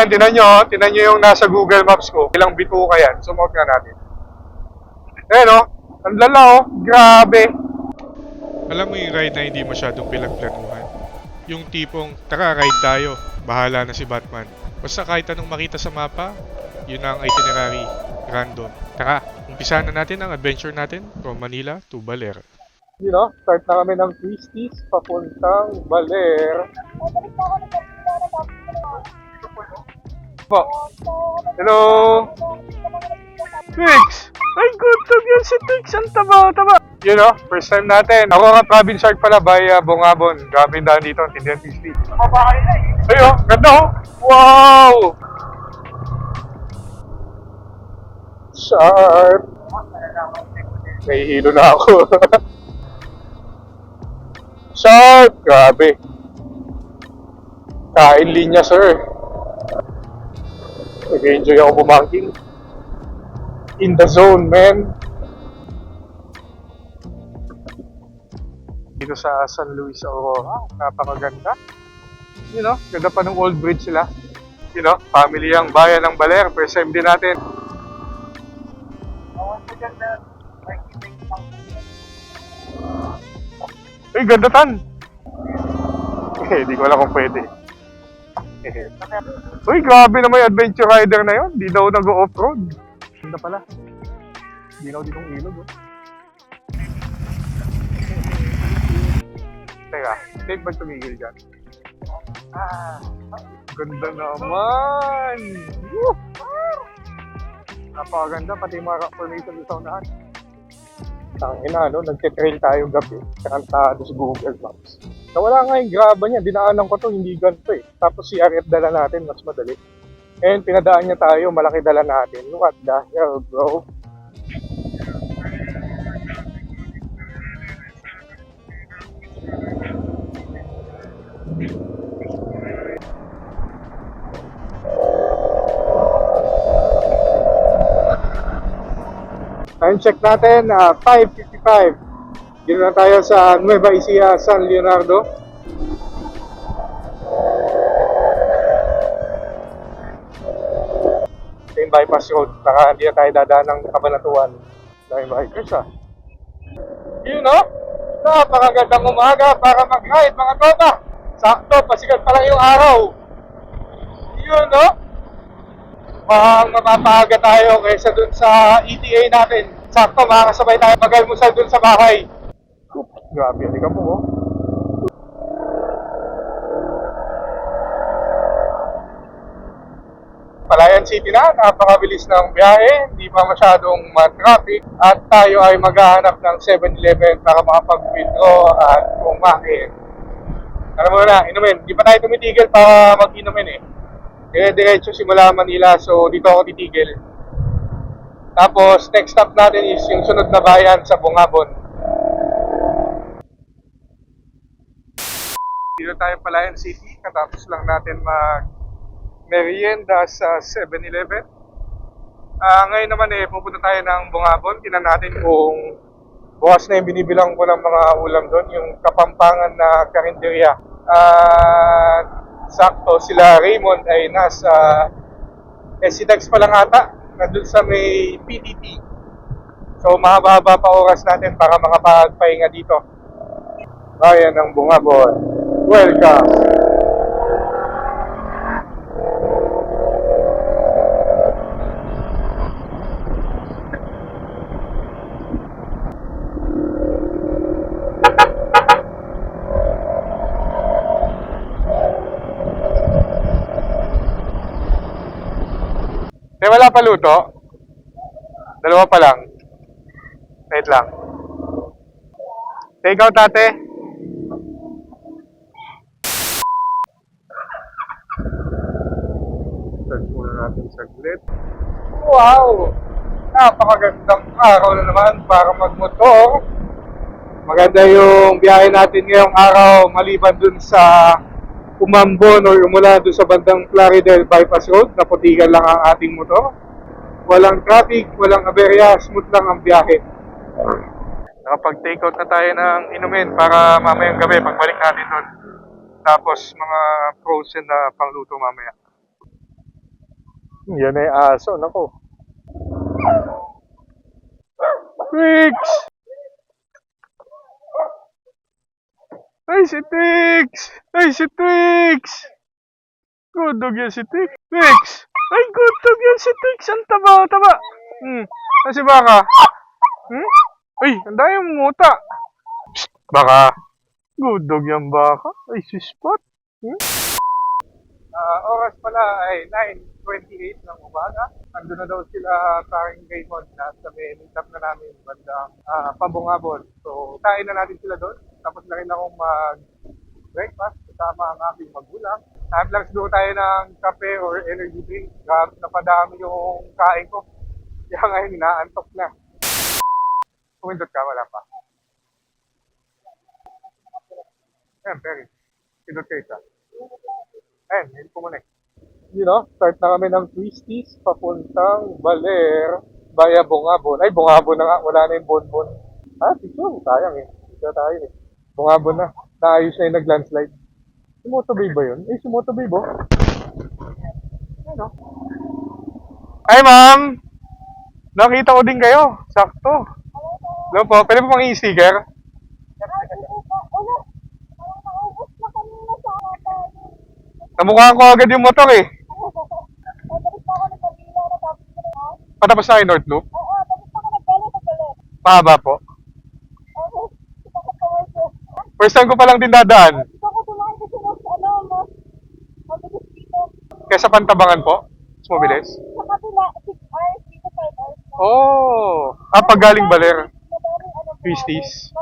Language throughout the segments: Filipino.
Ayan, tinan nyo yung nasa Google Maps ko. Ilang bituka yan. Sumout nga natin. Ayan o, ang lala o, grabe. Alam mo yung ride na hindi masyadong pinagplanuhan? Yung tipong, tara ride tayo, bahala na si Batman. Basta kahit anong makita sa mapa, yun ang itinerary, random. Tara, umpisahan na natin ang adventure natin from Manila to Baler. You know, start na kami ng Twisties papuntang Baler. Po. Hello. Twix! Ay, gutom yan si Twix. Ang taba. You know, first time natin. Ako nga province shark pala by Bungabon. Grabe yung daan dito. Tindihan Twisties. Ay, oh. Ganda, oh. Wow! Sharp. Nahihilo na ako. Sharp! Grabe. Kain linya, sir. Nag-enjoy ako bumangking. In the zone, man. Dito sa San Luis Aurora, napakaganda. You know, ganda pa ng old bridge sila. You know, family ang bayan ng Baler. First time din natin. Ay, ganda tan! Hindi ko alam kung pwede. Uy, grabe naman yung adventure rider na yun. Di daw nag-off-road. Ganda pala. Di daw ditong ilog. Oh. Teka, safe ba tumigil dyan? Ganda naman! Woo! Napakaganda, pati yung mga formation sa unahan. Tangina, no? Nagtitrail tayo gabi. Kantado sa Google Maps. Nawala nga yung graba niya. Dinaanan ko to, hindi ganito eh. Tapos si RF dala natin, mas madali. And pinadaan niya tayo, malaki dala natin. What the hell, bro? Time check natin, 5:55. Dito na tayo sa Nueva Ecija, San Leonardo. Ito yung bypass road. Baka hindi na tayo dadaan ng Kabanatuan. Dahil bikers ah. You know, napakagandang umaga para mag-ride mga tropa. Sakto, pasikat pa lang yung araw. You know, mapapaga tayo kaysa dun sa ETA natin. Sakto, makakasabay tayo mag-almusal dun sa bahay. Grabe, hindi ka po, oh. Palayan City na, napakabilis ng biyahe, hindi pa masyadong traffic at tayo ay maghahanap ng 7-Eleven para makapag-withdraw at kumain. Alam mo na, inumin. Hindi pa tayo tumitigil para mag-inumin eh. Dire-diretso simula Manila, so dito ako titigil. Tapos, next stop natin is yung sunod na bayan sa Bungabon. Dito tayo Palayan City, katapos lang natin mag-merienda sa 7-Eleven. Ngayon naman pupunta tayo ng Bungabon. Tingnan natin kung bukas na yung binibilang ko ng mga ulam doon, yung Kapampangan na karinderya. Sakto, sila Raymond ay nasa SCDEX pa lang ata, nandun sa may PTT. So mahaba-haba pa oras natin para makapagpahinga dito. Bayan ng Bungabon. Welcome! Wala pa luto? Dalawa pa lang. Wait lang. Take out, ate. Search muna natin saglit. Wow! Napakagandang araw na naman para magmotor. Maganda yung biyahe natin ngayong araw maliban dun sa Umambon or umula doon sa bandang Plaridel Bypass Road, naputikan lang ang ating motor. Walang traffic, walang aberya, smooth lang ang biyahe. Nakapag-take out na tayo ng inumin para mamayang gabi pagbalik natin doon. Tapos mga frozen na pangluto mamaya. Yan ay aso, nako. Twix! Ay, si Twix! Ay, si Twix! Gudog yan si Twix. Twix! Ay, gudog yan si Twix. Ang taba-taba. Kasi baka. Ay, ang dami muta. Psst, baka. Gudog yan baka. Ay, si Spot. Oras pala ay 9:28 ng umaga. Ando na daw sila paring Raymond na sa may meetup na namin bandang Pabungabon. So, kain na natin sila doon. Tapos na rin akong mag-breakfast kasama ang aking magulang. Lang siguro tayo ng kape or energy drink. Napadami yung kain ko. Kaya ngayon, inaantok na. Pumindot ka, wala pa. Ayan, Perry. Pindot ka isa. Ayan, hindi ko muna eh. You know, start na kami ng twisties papuntang Baler, Baya Bungabon. Ay, Bungabon na nga. Wala na yung bonbon. Picture. Sayang eh. Picture tayo eh. Bungabon na. Naayos na yung nag-landslide. Sumotobay ba yun? Eh, sumotobay ba? Ano? Ay, ma'am! Nakita ko din kayo. Sakto. Hello po. Pwede po mang i-sticker? Namukhaan ko agad yung motor eh. Patapos na kayo North Loop? Mahaba po. First time ko palang din dadaan. Kesa Pantabangan po? Mas mabilis? Oh! Pag galing Baler. Twisties.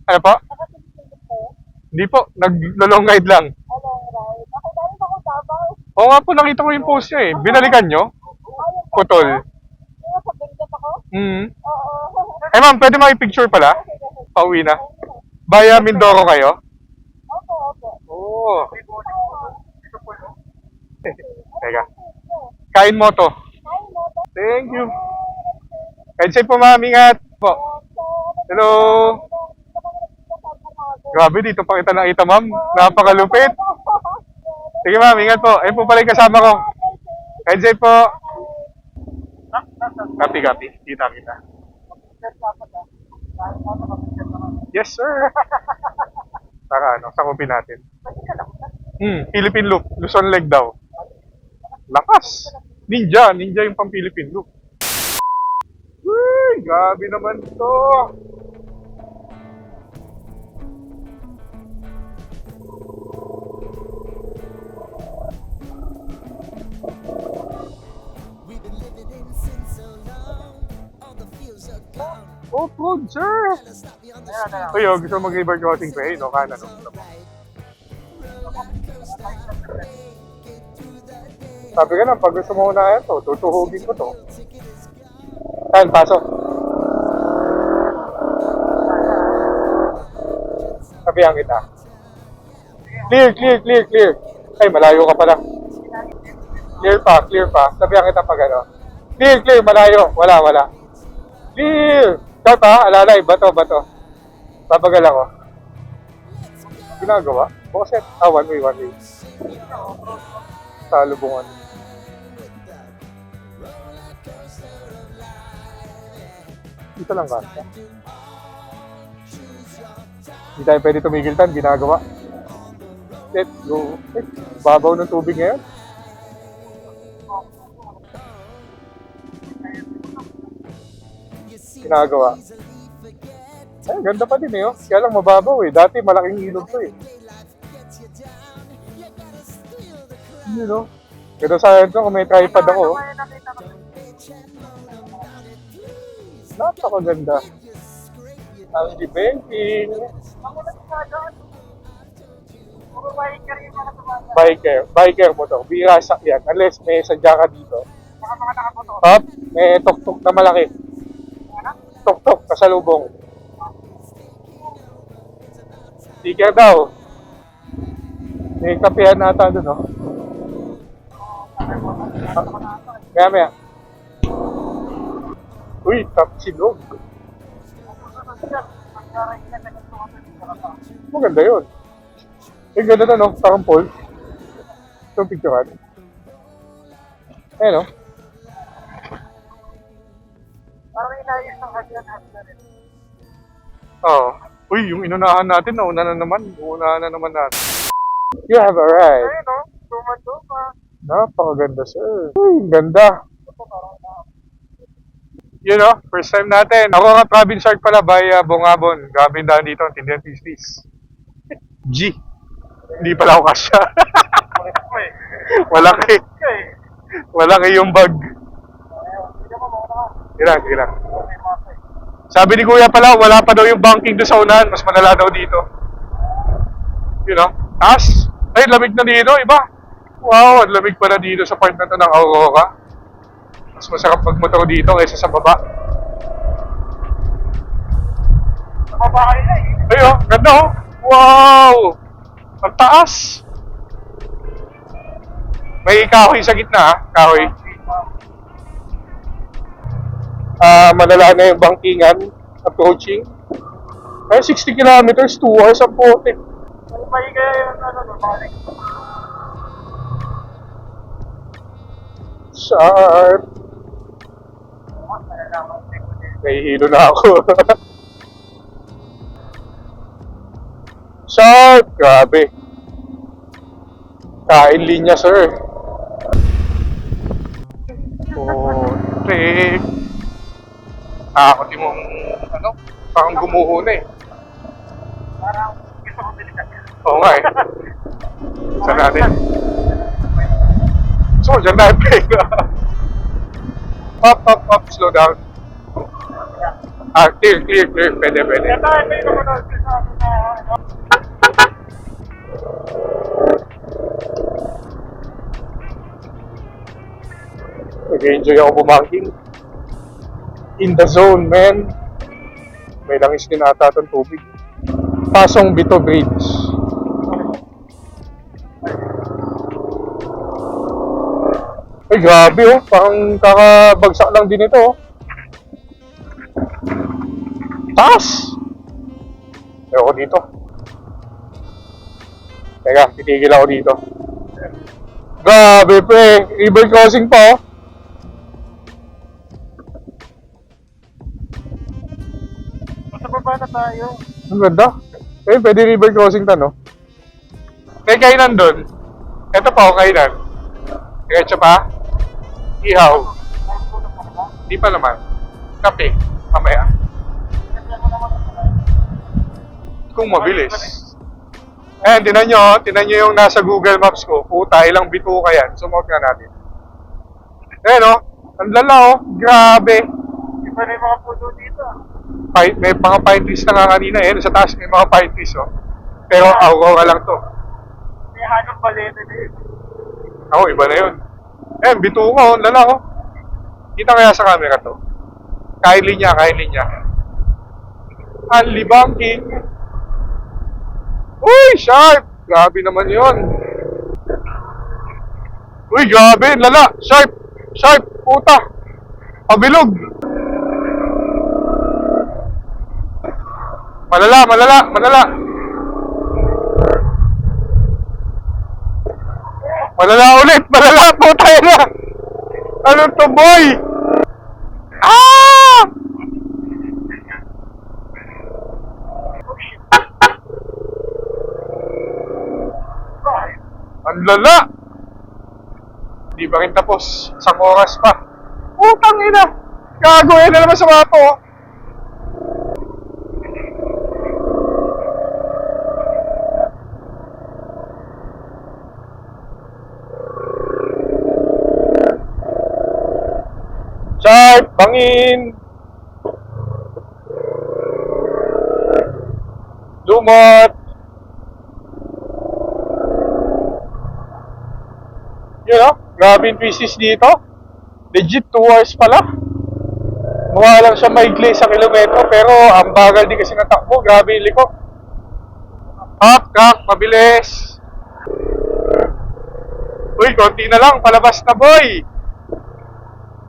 Ano po? Hindi po. Nag-long ride lang. Oo nga po, nakita ko yung post nyo eh. Binalikan nyo? Putol. Eh ma'am, pwede makipicture pala? Pauwi na. Baya Mindoro kayo? Oo. Teka. Kain mo to. Thank you. Kahit safe po ma'am, ingat po. Hello. Grabe, dito pa kita nakita ma'am. Napakalupit. Sige ma'am, ingat po. Ayun po pala yung kasama ko. Kahit safe po. Copy. Kita. Yes, sir. Para sakupin natin. Philippine loop. Luzon leg daw. Lakas. Ninja yung pang Philippine loop. Uy, gabi naman to. Oh, food, sir! Uy, gusto mo mag-river crossing pa eh, no? Kanan, no? Sabi ka lang, pag gusto mo na yan to, tutuhugin ko to. Saan, pasok? Sabihan kita. Clear. Ay, malayo ka pala. Clear pa. Sabihan kita pag ano. Clear, malayo. Wala. Clear! Start ha, alalay, bato. Babagal ako. Ginagawa? Bukaset. One way. Salubungan. Dito lang ka. Hindi tayo pwede tumigil tan, ginagawa. Let's go. Babaw ng tubig ngayon. Ginagawa. Ay, ganda pa din eh. Oh. Kaya lang mababaw eh. Dati malaking ilog to eh. You know? Pero sa akin kung may tripod ako. Napakaganda. Ang banking. Biker mo to. Bira sakyan. Unless may sadya ka dito. Up, may tok-tok na malaki. Tok-tok, kasalubong. Sticker daw. May kapehan nata doon, no? Maya. Uy, tapsilog. Maganda yun. Ganda na, no? Parang Paul. Itong picturean. Ayun, oh. Parang inayos ng hagdan rin. Oo. Uy, yung inunahan natin, nauna na naman. Uunahan na naman natin. You have arrived. Ayun no, tuma-tuma. Napakaganda, sir. Uy, ganda. You know, first time natin. Ako nga Pravin Shark pala by Bongabon. Grabe yung daan dito, tindihan pistis. G. Hindi pala ako kasya. Malaki. Malaki yung bag. Sige lang. Sabi ni Kuya pala, wala pa daw yung banking doon sa unahan. Mas malala daw dito. You know? Taas. Ay, lamig na dito, iba. Wow, ang lamig pa na dito sa part na to ng Aurora. Mas masarap magmotor dito kaysa sa baba. Sa baba kanina eh. Ay, oh, ganda oh. Wow! Ang taas. May kahoy sa gitna, ha? Kahoy. Malala na yung bangkingan. Approaching. Ay, 60 kilometers, 2 hours ang puti. Kung may kaya yung balik. Sharp. Nahihilo na ako. Sharp! Grabe. Kain linya, sir. Oh, trick. Ako di mong, parang gumuho na eh. Parang gusto kong bilikan yan. Oo nga eh. Saan natin? So, dyan na yung Up, slow down. Clear. Pwede. Kaya tayo may naman sa amin na ano. Nag-enjoy ako bumanking. In the zone, man. May langis din ata itong tubig. Pasong Bito Bridge. Ay, grabe oh. Parang kakabagsak lang din ito oh. Taas! Ayoko dito. Teka, titigil ako dito. Grabe pre, river crossing pa oh. Sa baba na tayo. Ang ganda. Eh, pwede river crossing ta, no? May kainan doon. Ito pa, o kainan. Diretso pa. Ihaw. Di pa naman. Kape. Mamaya. Kung mabilis. Ayan, tinan nyo yung nasa Google Maps ko. Puta, ilang bituka yan. Sumot nga natin. Ayan, oh. Ang lala, oh. Grabe. Iba na yung mga puno dito. May mga pine trees na nga kanina. Ayan, sa taas may mga pine trees, oh. Pero aurora lang to. May hanong balete din. Ako, iba na yun. Ayan, bituka, oh. Ang lala, oh. Kita kaya sa camera to. Kain linya. Only banking. Uy, sharp! Grabe naman yun. Uy, grabe, lala. Sharp, puta. Pabilog. Malala. Malala ulit, puta yun na. Anong to, boy? Ah! Ang lala! Di ba rin tapos? Isang oras pa. Putang ina! Gago na naman sa mapa, oh. Sharp! Bangin! Lumot! Yun know, grabe yung pieces dito. Legit 2 hours pala. Mukha lang siya maigli sa kilometro, pero ang bagal di kasi natakbo. Grabe yung liko. Up, crack, mabilis. Uy, konti na lang, palabas na boy.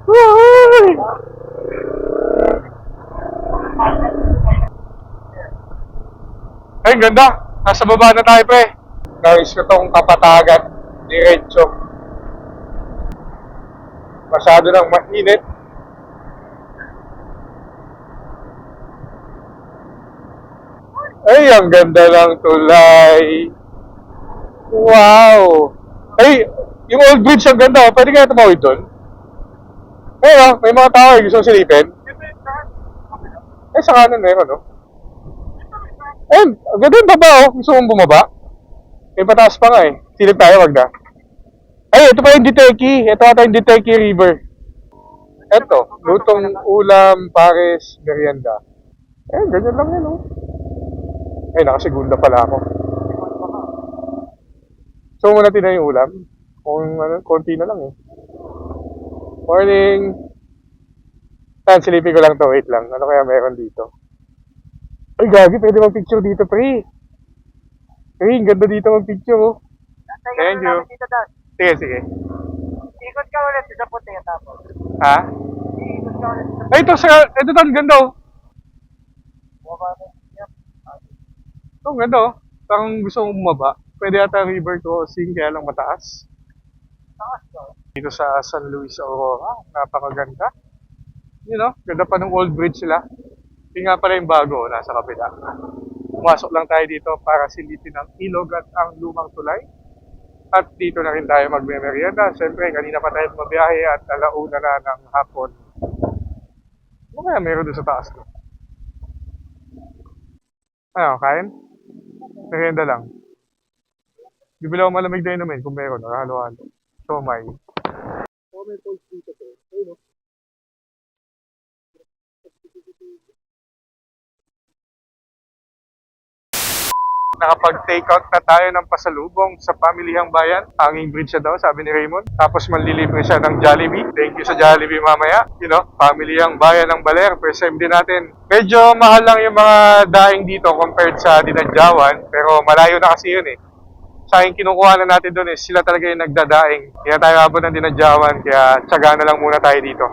Uy! Ay, ganda. Nasa baba na tayo, pre. Nais ko tong kapatagan. diretso. Masyado nang mainit. Ay, ang ganda ng tulay. Wow! Ay, yung old bridge ang ganda. Pwede kaya tumawid doon? Pero, may mga tao gusto silipin. Eh, sa kanan meron, no? Ayun, ang ganda yung baba, oh. Gusto mong bumaba? May pataas pa nga, eh. Silip tayo, wag na. Ay, ito pa yung Diteki. Ito ata yung Diteki River. Ito, lutong ulam, pares, merienda. Eh, ganyan lang yan, oh. Ay, nakasegunda pala ako. So, muna natin yung ulam. Kung ano, konti na lang, eh. Morning! Saan, silipin ko lang to. Wait lang. Ano kaya meron dito? Ay, gagi. Pwede mag-picture dito, pre. Pre, ang ganda dito mag-picture, oh. Thank you. Sige, sige. Ikot ka ulit sa puti tapos. Ha? Ikot ka ulit sa Ay, ito to, ang ganda, oh. baba na. Yep. Ito, ang ganda, oh. Parang gusto mong bumaba. Pwede ata river crossing, kaya lang mataas. Taas ka. Dito sa San Luis Aurora, napakaganda. You know, ganda pa ng old bridge sila. Yung nga pala yung bago, nasa kapila. Pumasok lang tayo dito para silipin ang ilog at ang lumang tulay. At dito na rin tayo magme-merienda. Siyempre, kanina pa tayo mabiyahe at alauna na ng hapon. Ano kaya meron doon sa taas ko? Ano, kain? Merienda lang. Bibili ako malamig na inumin kung meron. Halo-halo. So, may. So, may points dito to. Ayun, no? Nakapag-take out na tayo ng pasalubong sa pamilihang bayan. Hanging bridge siya daw, sabi ni Raymond. Tapos manlilibre siya ng Jollibee. Thank you sa Jollibee mamaya. You know, pamilihang bayan ng Baler. First time din natin. Medyo mahal lang yung mga daing dito compared sa Dinadjawan. Pero malayo na kasi yun, eh. Sa akin kinukuha na natin doon, sila talaga yung nagdadaing. Kaya tayo abot ng Dinadjawan. Kaya tsaga na lang muna tayo dito.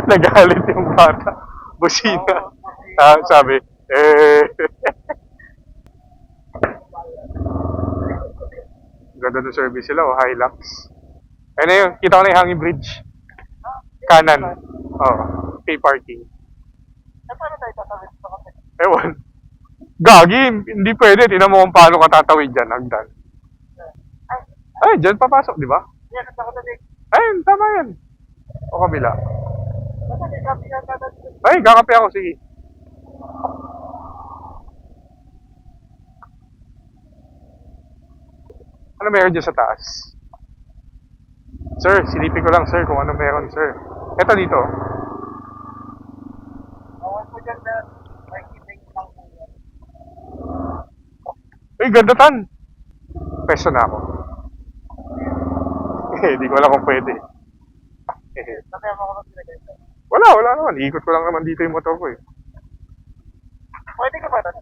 Nagalit yung bata. Busina. Sabi, Ganda ng service sila, oh, Hilux. Ano yun? Kita ko na yung hanging bridge. Kanan. Oh, pay parking. Eh, paano tayo tatawid sa kape? Ewan. Gagi, hindi pwede. Tingnan mo kung paano ka tatawid dyan, hagdan. Ay, dyan papasok, di ba? Yan, nasa ko na din. Ayun, tama yan. O kabila. Nasa din, sabi yan natin. Ay, kakape ako, sige. Ano meron dyan sa taas? Sir, silipin ko lang, sir, kung ano meron, sir. Eto dito. Awan ko dyan na may kiting lang po yan. Ay, ganda tan. Peso na ako. Di ko alam kung pwede. Kasi mo ako mag-ilagay ito. Wala naman. Ikot ko lang naman dito yung motor ko, eh. Pwede ka ba doon?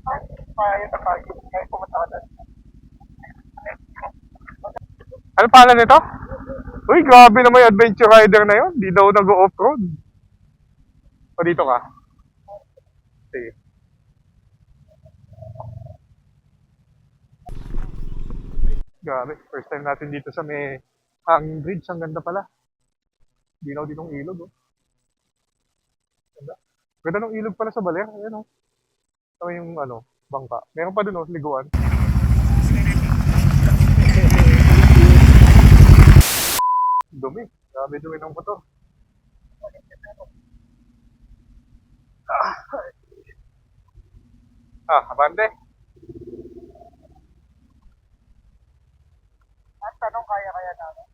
Ay, payos sa pagod. Kaya pumunta ka doon. Ano pangalan nito? Uy, grabe naman yung adventure rider na yun. Di daw nag-off-road. O, dito ka. Sige. Grabe, first time natin dito sa may hanging bridge. Ang ganda pala. Dinaw din ng ilog, oh. Ganda. Ganda ng ilog pala sa Baler. Ayan, oh. Ito yung, bangka. Meron pa dun, oh, liguan. Dumi. Grabe dumi ng motor. Abante. Ang tanong, kaya namin.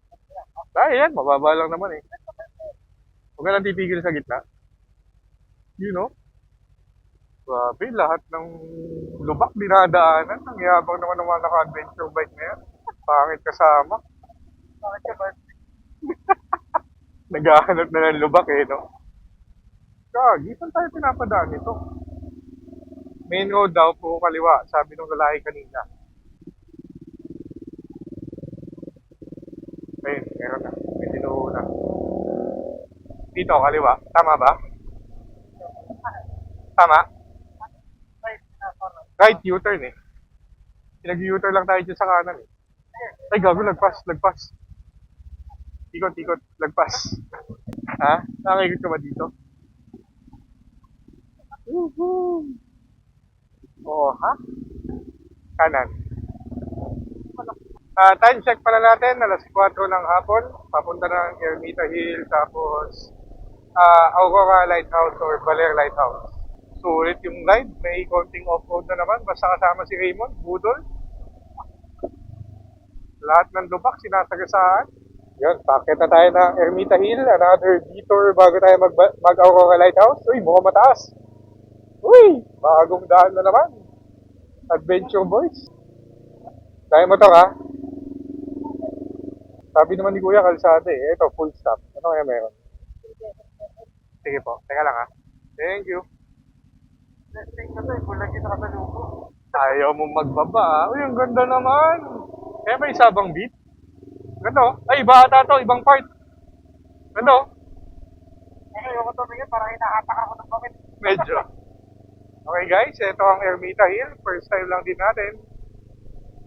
Kaya yan, mababa lang naman, eh. Huwag ka lang titigil sa gitna. You know? Grabe, lahat ng lubak dinadaanan. Ang yabang naman ng mga naka-adventure bike na yan. Pangit kasama. Bakit ka ba? Naghahanap na ng lubak, eh, no? Gagi, saan tayo pinapadaan ito? Main road daw po kaliwa, sabi nung lalaki kanina. Ayun, meron na. May dinuuna. Dito, kaliwa. Tama ba? Tama? Right, U-turn eh. Pinag-U-turn lang tayo dyan sa kanan eh. Ay, gago, lagpas. Ikot, lagpas. Ha? Nakikot ka ba dito? Woohoo! Oo, ha? Kanan. Time check pala natin, alas 4 ng hapon. Papunta ng Ermita Hill, tapos Aurora Lighthouse or Baler Lighthouse. Sulit yung ride, may konting off-road na naman. Basta kasama si Raymond, Budol. Lahat ng lubak, sinasagasaan. Yun, pakit na tayo ng Ermita Hill. Another detour bago tayo mag-Aurora Lighthouse. Uy, mukhang mataas. Uy, bagong daan na naman. Adventure Boys. Kaya mo to ha? Sabi naman ni Kuya, kalsada eh. Ito, full stop. Ano kaya meron? Sige po, teka lang ha. Thank you. Ayaw mo magbaba ha? Uy, ang ganda naman. Kaya may sabang beat. Ganda oh. Ay, iba ata to, ibang part. Ganda oh. Ayoko tumingin, parang hinahatak ako ng pamit. Medyo. Okay guys, ito ang Ermita Hill. First time lang din natin.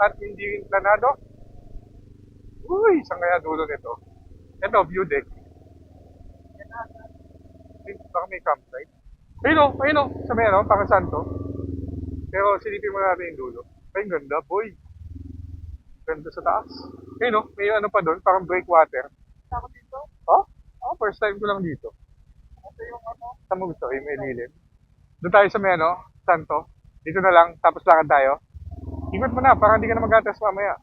At hindi rin planado. Uy, saan kaya dulo nito? Ito, view deck. Baka may campsite. Ayun o, sa may ano, Pakasanto. Pero silipin mo natin yung dulo. Ay, ganda, boy. Ganda sa taas. Ayun o, may ano pa doon, parang breakwater. Ako dito, Oh? Oh, first time ko lang dito. ito yung ano, Saan mo gusto? May lilim. Doon tayo sa may ano, Santo. Dito na lang, tapos lakad tayo. Ikot mo na, para hindi ka na mag-atas mamaya.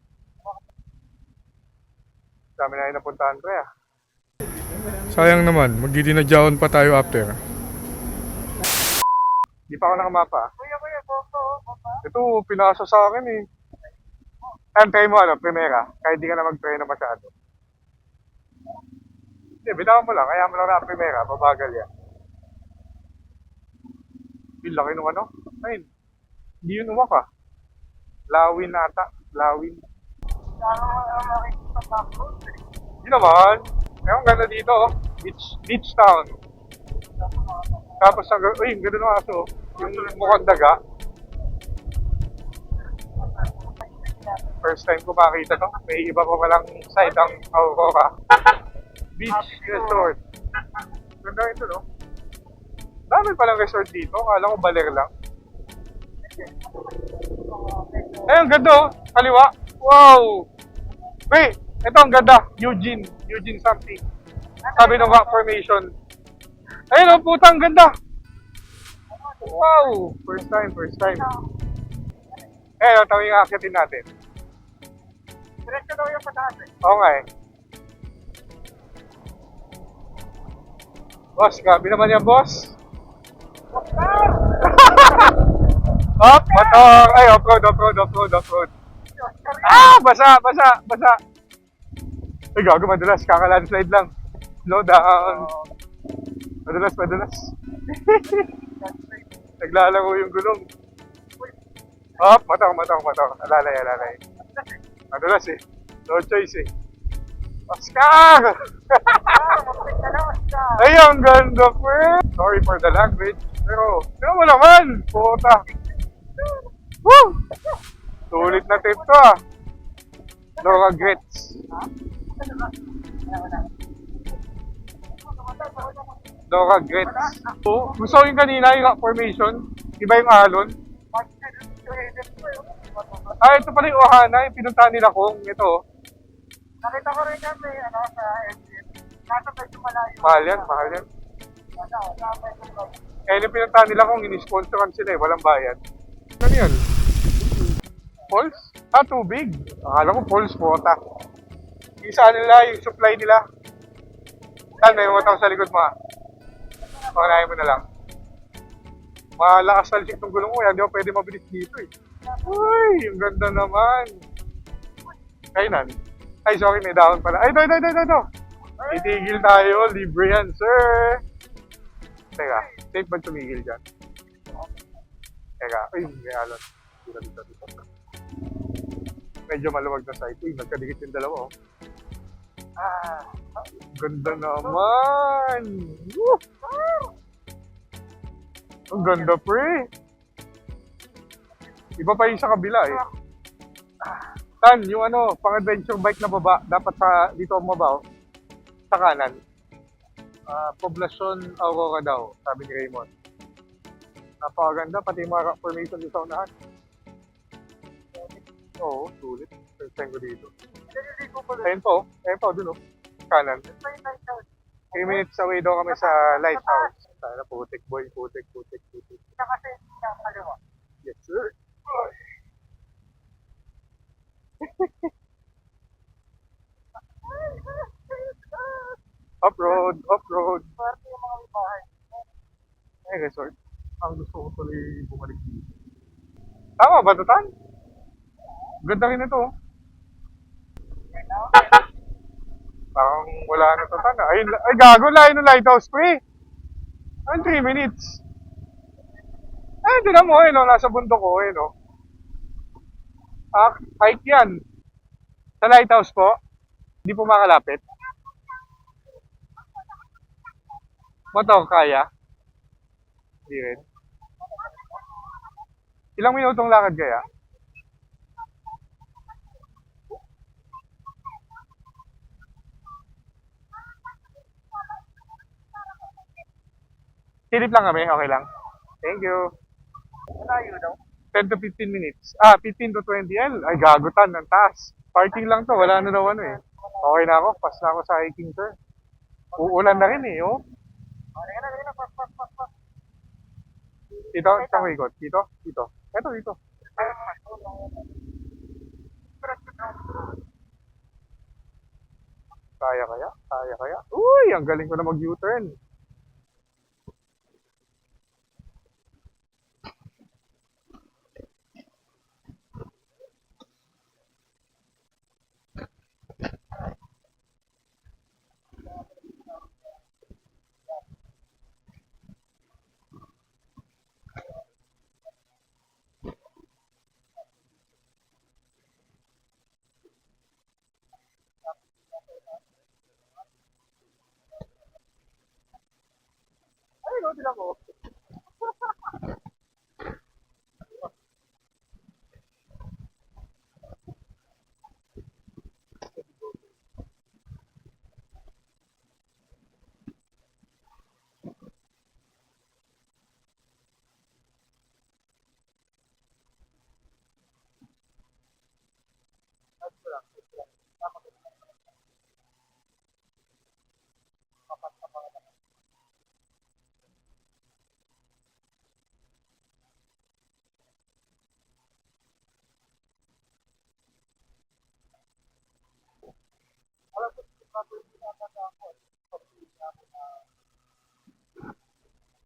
Dami na yung napuntahan ko ya. Sayang naman, magdidinadyawan pa tayo after. Di pa ako nakamapa. kuya, boto, Ito, pinasa sa akin eh. Try mo ano, primera. Kahit di ka na mag-try na masyado. Hindi, bitawan mo lang. Kaya mo lang na primera. Babagal yan. Yung laki nung ano. Ayun. Hindi yun uwak ah. Lawin ata. Lawin. makikita sa backroad. Hindi naman. Ang ganda dito oh. Beach town. Tapos uy, ang ganda ng aso. Yung mukhang daga. First time ko makita to. May iba pa palang side ang Aurora. Beach resort. Ganda ito no. Dami palang resort dito. Kala ko baler lang. Ay, ang ganda oh. Kaliwa. Wow! Wait, ito ang ganda. Eugene something. Sabi ng rock formation. Ayun oh, puta, ang ganda. Wow! First time. Eh, tawag yung akitin natin. Diretso daw yung pataas eh. Oo nga eh. Boss, grabe naman yan, boss. Up, motor. Ay, off-road. Ah, basa. Ay, gago, madulas. Kaka-landslide lang. Slow down. Madulas. Naglalaro yung gulong. Up, motor. Alalay. Madulas eh. No choice eh. Oscar! Mapit na lang, Oscar. Ay, ang ganda, friend! Sorry for the language. Pero, tignan mo naman! Puta! Woo! Sulit na tip to ah. No regrets. No regrets. Oh, gusto ko yung kanina, yung formation. Iba yung alon. Ah, ito pala yung Ohana, yung pinuntahan nila kung ito. Nakita ko rin yan may ano sa exit. Nasa medyo malayo. Mahal yan. Ano, nasa medyo malayo. Eh, yung pinuntahan nila kung in-sponsoran sila eh, walang bayad. Ano yan? Falls? Ah, tubig. Akala ko falls, water. Yung sa nila, yung supply nila. Saan, may mga tao sa likod mo ah. Pangalahin mo na lang. Malakas talsik ng gulong mo, yan di ba pwede mabilis dito eh. Uy, yung ganda naman. Kainan. Ay, sorry, may dahon pala. Ay, ito. Itigil tayo, libre yan, sir. Teka, safe ba tumigil dyan? Teka, uy, may alon. Dito. Medyo maluwag na site. Uy, nagkadikit yung dalawa, oh. Ah, ganda naman. Woo! Ang ganda, pre. Iba pa yung sa kabila eh. Tan, yung ano, pang-adventure bike na baba, dapat sa dito mabaw, sa kanan. Poblasyon Aurora daw, sabi ni Raymond. Napakaganda, pati yung mga formation dito sa unahan. Oo, sulit. First time ko dito. Ayun po, dun o. Kanan. 3 minutes away daw kami sa lighthouse. Sana putik boy, putik. Yes sir. Off-road. Ay, resort. Ang gusto ko tuloy bumalik dito. Tama ba, Tutan? Ganda rin ito. Oh. Parang wala na Tutan. Ay, gago. Layo ng lighthouse, pre. Ay, 3 minutes. Ay, tinan mo, no? Nasa bundok ko, no? Hike yan. Sa lighthouse po. Hindi po makalapit. Motor, kaya? Hindi rin. Ilang minutong lakad kaya? Silip lang kami, okay lang. Thank you. Malayo daw. 10 to 15 minutes. 15 to 20 Ay, gagutan ng taas. Parking lang to, wala na daw ano eh. Okay na ako, pass na ako sa hiking, sir. Uulan na rin eh, oh. Lagyan na. Pas. Dito, isang ikot. Dito. Eto, dito. Kaya kaya? Uy, ang galing ko na mag-U-turn. Ay, no, sila ko.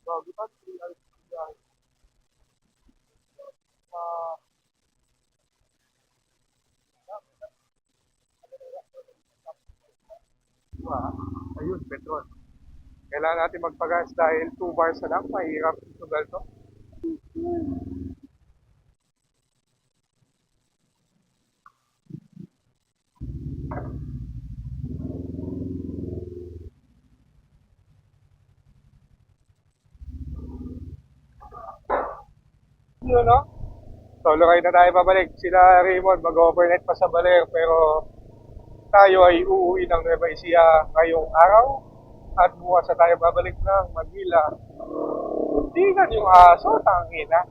Gagutan, 3 hours biyahe. Ayun, petrol. Kailangan natin magpagas dahil 2 bars na lang, mahirap sugal to. Yun, no? Solo ride na tayo pabalik. Sila Raymond mag-overnight pa sa Baler pero tayo ay uuwi ng Nueva Ecija ngayong araw at bukas na tayo babalik ng Manila. Tingnan yung aso, tangina.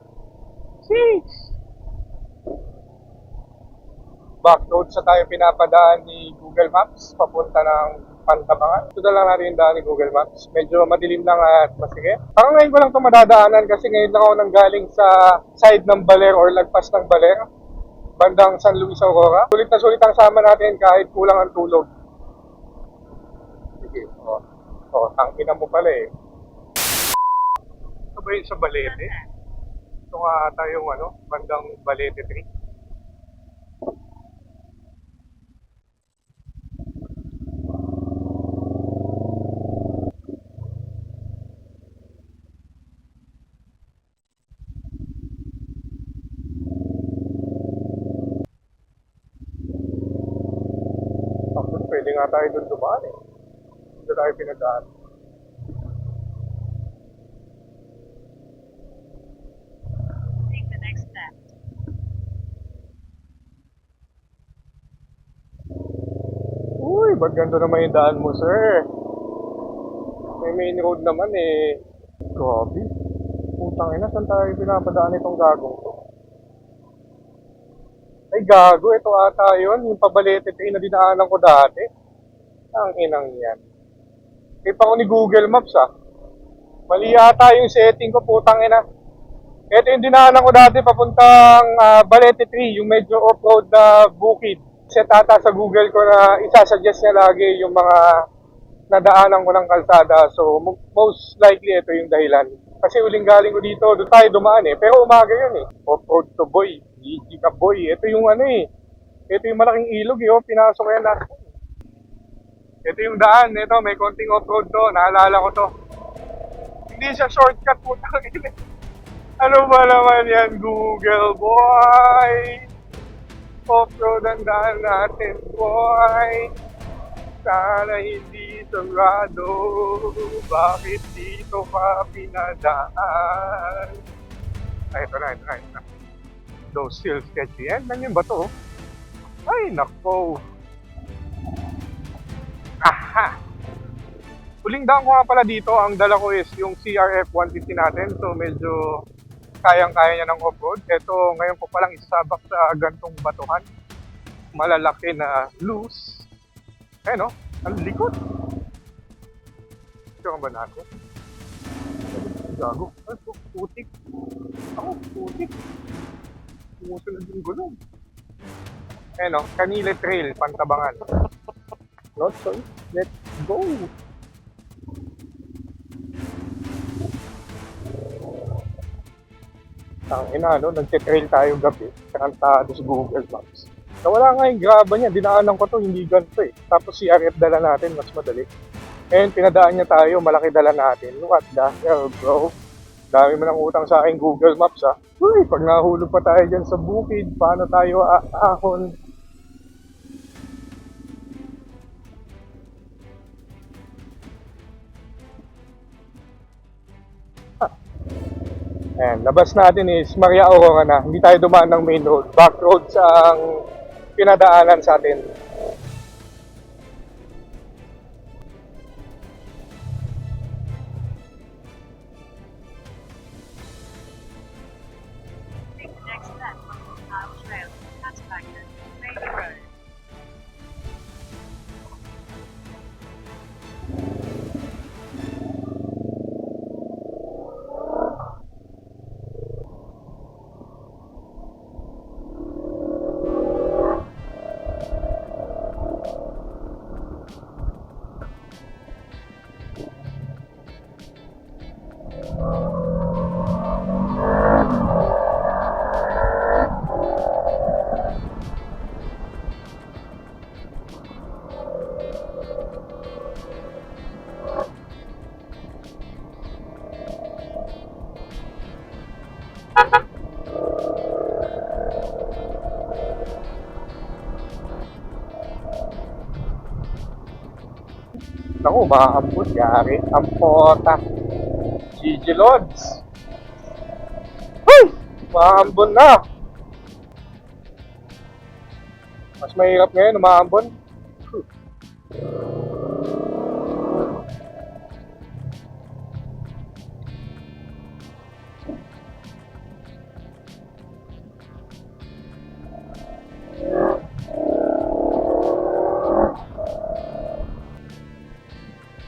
6! Back road sa tayo pinapadaan ni Google Maps papunta ng Pantabangan. Ito na lang natin yung daan ni Google Maps. Medyo madilim lang at masikip. Parang ngayon ko lang ito madadaanan kasi ngayon lang ako nanggaling sa side ng Baler or lagpas ng Baler. Bandang San Luis Aurora. Sulit na sulit ang sama natin kahit kulang ang tulog. Sige, tangina mo pala eh. Ito ba yun sa Balete? Ito nga ata yung bandang Balete 3. Pwede nga tayo doon dumaan eh. Dito tayo pinagdaan. Take the next step. Uy, ba't ganito naman yung daan mo, sir? May main road naman eh. Grabe. Putang ina, saan tayo pinapadaan itong gagong to? Ay, gago. Ito ata yun. Yung Pabalete 3 na dinaanan ko dati. Ang inang yan. Kaya pa ko ni Google Maps ah. Mali yata yung setting ko, putang ina. Ito yung dinaanan ko dati papuntang Balete 3, yung medyo off-road na bukid. Set ata sa Google ko na isasuggest niya lagi yung mga nadaanan ko ng kalsada. So, most likely ito yung dahilan. Kasi uling galing ko dito, doon tayo dumaan eh. Pero umaga yun eh. Off-road to boy. GG ka boy. Ito yung ano eh. Ito yung malaking ilog eh. Oh. Pinasok yan na. Ito yung daan. Ito, may konting off-road to. Naalala ko to. Hindi siya shortcut, putang ina. Ano ba naman yan, Google boy? Off-road ang daan natin, boy. Sana hindi sarado. Bakit dito pa pinadaan? Ay, ito na. Though still sketchy. Yan, ganyan ba to? Ay, nako. Aha! Huling daan ko nga pala dito, ang dala ko is yung CRF 150 natin. So, medyo kayang-kaya niya ng off-road. Ito, ngayon ko palang isabak sa gantong batuhan. Malalaki na loose. Ayun o, ang likod. Ito ba natin? Gago. Ito, putik. Ako, putik. Sumusunod yung gulong. Ayun o, Canile Trail, Pantabangan. Not so, let's go. Ang ina, no? Nagte-trail tayo gabi. Karantado sa Google Maps. Nawala nga yung graba niya. Dinaanan ko to, hindi ganito eh. Tapos CRF dala natin, mas madali. And pinadaan niya tayo, malaki dala natin. What the hell, bro? Dami mo ng utang sa aking Google Maps, ha? Uy, pag nahulog pa tayo dyan sa bukid, paano tayo aahon? Ayan, labas natin is Maria Aurora na. Hindi tayo dumaan ng main road. Back road sa ang pinadaanan sa atin. Take the next left on Mile Trail, past Baghdad, Bailey Road. Naku, makakambot. Yari. Ang pota. GG Lods. Uy! Makakambon na. Mas mahirap ngayon, umaambon.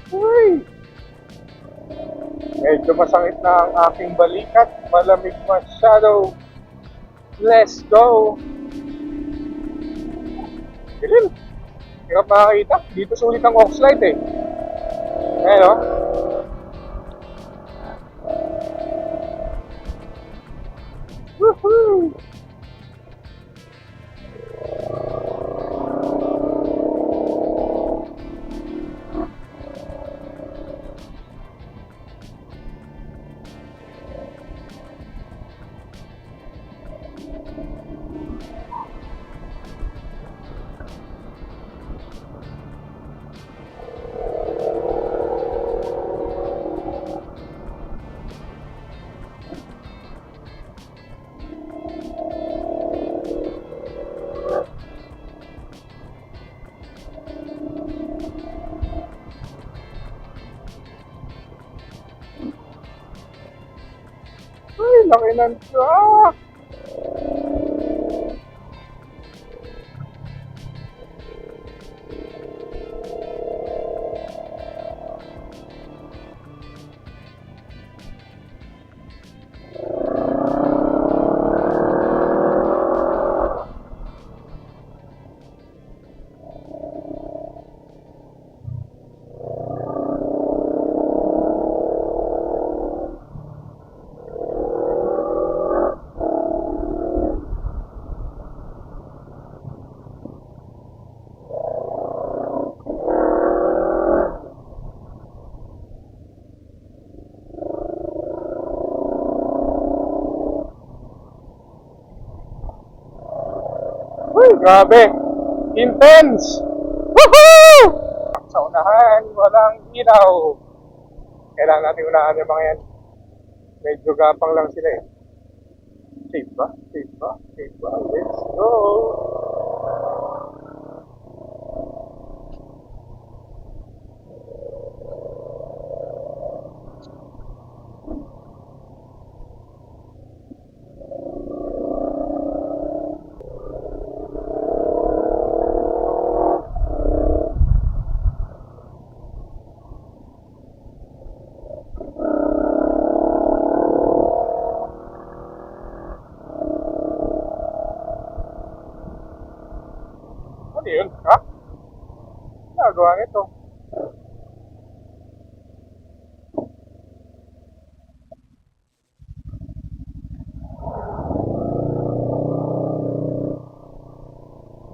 Uy! Medyo masakit na ang aking balikat. Malamig masyado. Let's go! Dilim! Hirap makakita. Dito sulit ang off-slide eh. Ayan o. Woohoo! laki ng truck! Uy, grabe! Intense! Woohoo! Sa unahan, walang ilaw. Kailangan natin unahan yung mga yan. Medyo gapang lang sila eh. Safe ba? Safe ba? Safe ba? Let's go! Ano yun? Ha? Nagawa nito.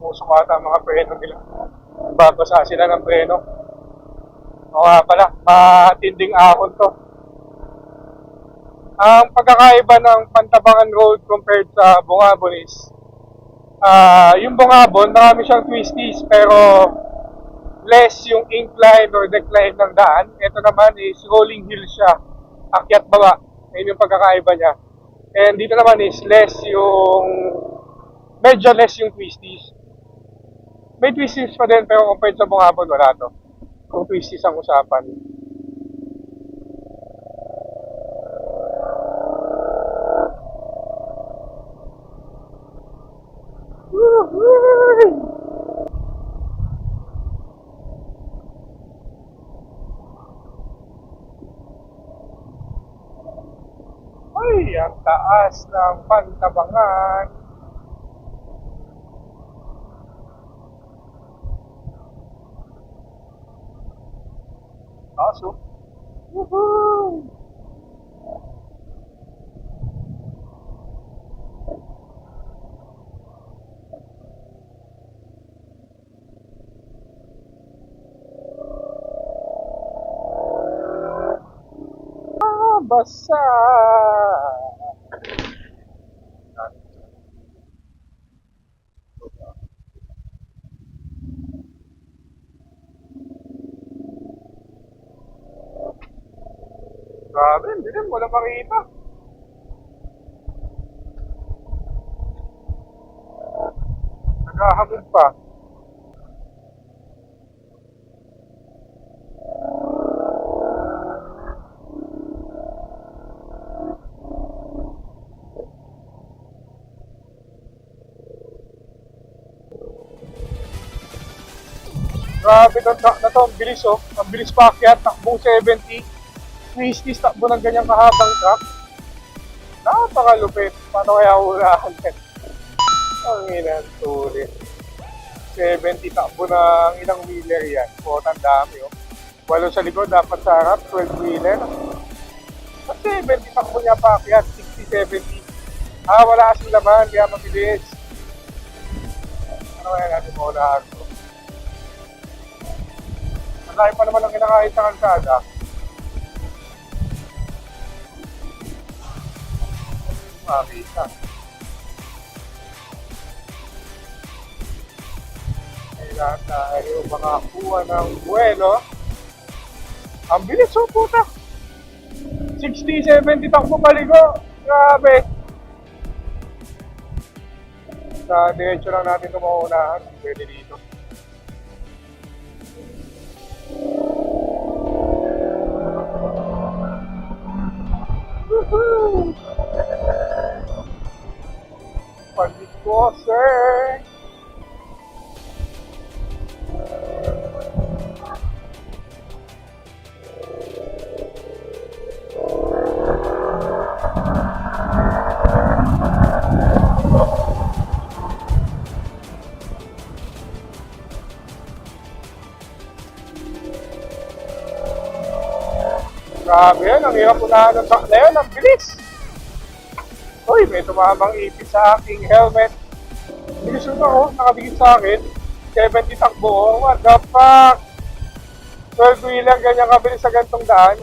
Musok ata ang mga preno nila. Babasa sila ng preno. O nga pala, matinding ahon to. Ang pagkakaiba ng Pantabangan Road compared sa Bungabon is yung Bungabon, marami siyang twisties pero less yung incline or decline ng daan. Ito naman is rolling hill siya. Akyat baba. Ayun yung pagkakaiba niya. And dito naman is medyo less yung twisties. May twisties pa din pero compared sa Bungabon, wala to. Kung twisties ang usapan. Ay, ang taas ng Pantabangan. Taas, oh. Woohoo! Basa. Grabe, hindi din, wala makita. Naghahamog pa. Grabe na to, ang bilis oh. Ang bilis paakyat, takbong 70. Twisties, takbo ng ganyang kahabang truck. Napakalupit. Paano kaya unahan yan? Ang inang tulit. 70 takbo ng ilang wheeler yan. Ang dami oh. 8 sa likod, dapat sa harap, 12 wheeler. At 70 takbo niya paakyat, 60, 70. Wala kasing laman, kaya mabilis. Ano kaya natin maunahan to? Ang laki pa naman ang kinakain sa kalsada. Makita. Kailangan tayo makakuha ng buwelo. Ang bilis oh, puta. 60, 70 takbo paligo. Grabe. Sa diretso lang natin ito mauunahan. Pwede dito. Woohoo! po, sir. Grabe yan, ang hirap unahan ng truck na yan, ang bilis. Uy, may tumamang ipit sa aking helmet. Bilis yun ako, nakabigit sa akin. 70 takbo, what the fuck? 12-wheeler, ganyan kabilis sa gantong daan.